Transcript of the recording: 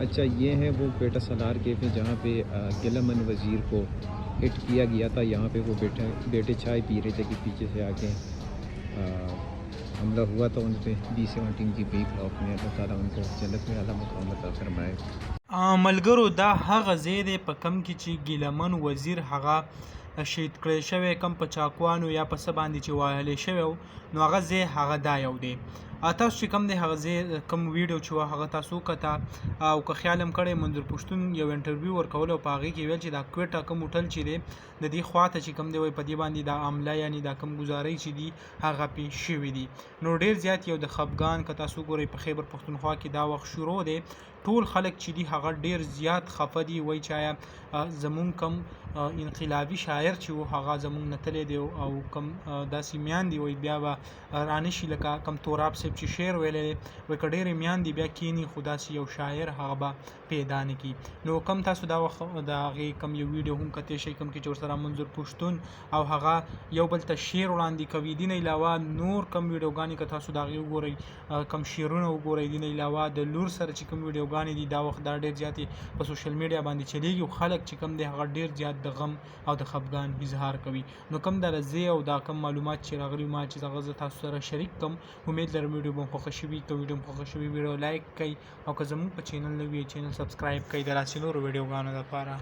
अच्छा, ये है वो पेटा सालार कैफ़े जहाँ पे गिलमन वज़ीर को हिट किया गया था। यहाँ पे वो बेटे चाय पी रहे थे कि पीछे से आके हमला हुआ था उन पे। 2017 की पीक ऑफ में अल्लाह ताला उनको जन्नत में आला मुक़ाम अता फ़रमाए। ملګرو دا هغه ځای دی په کم کې چې ګیلمن وزیر هغه شهید کړی شوی، کم په چاقوانو یا په څه باندې چې وهلی شوی و، نو هغه ځای هغه دا یو دی. تاسو چې کوم دی هغه ځای کوم ویډیو چې وه هغه تاسو وکته او که خیال هم کړی منظور پښتون یو انټرویو ورکولو په هغې کې ویل چې دا کویټه کوم هوټل چې دی د دې خواته چې کوم دی وایي په دې باندې دا عمله یعنې دا کوم ګزارۍ چې دي هغه پې شوي دي. نو ډېر زیات یو د خفګان که تاسو ګورئ په خیبر پښتونخوا کې دا وخت شروع دی، ټول خلک چې دي هغه ډیر زیات خفه دي. وایي چې آیا زمونږ کم انقلابي شاعر چې و هغه زمونږ نه تللی دی او کم داسې میان دي وایي بیا به رانشي لکه کم توراب صاحب چې شعر ویلی دی، وایي که ډېرې میان دي بیا کینی خو داسې یو شاعر هغه به پیدا نه کړي. نو کم تاسو دا وخت د هغې کم یو ویډیو هم کتی شئ کوم کې چې ورسره منظور پښتون او هغه یو بل ته شعر وړاندې کوي. دې نه علاوه نور کم ویډیوګانې که تاسو د هغې وګورئ کم شعرونه وګورئ. دې نه علاوه د لور سره چې کوم ویډیوګانې دي دا وخت دا ډېر زیاتې په سوشل میډیا باندې چلیږي او خلک چې کوم دی هغه ډېر زیات د غم او د خفګان اظهار کوي. نو کوم دا ځای او دا کم معلومات چې راغلي ما چې هغه زه تاسو سره شریک کړم، امید لرم ویډیو به مو خوښه شوي. که ویډیو مو خوښه شوي ویډیو لایک کړئ او که زموږ په چینل نه وي چینل سبسکرایب کړئ د داسې نورو ویډیوګانو لپاره.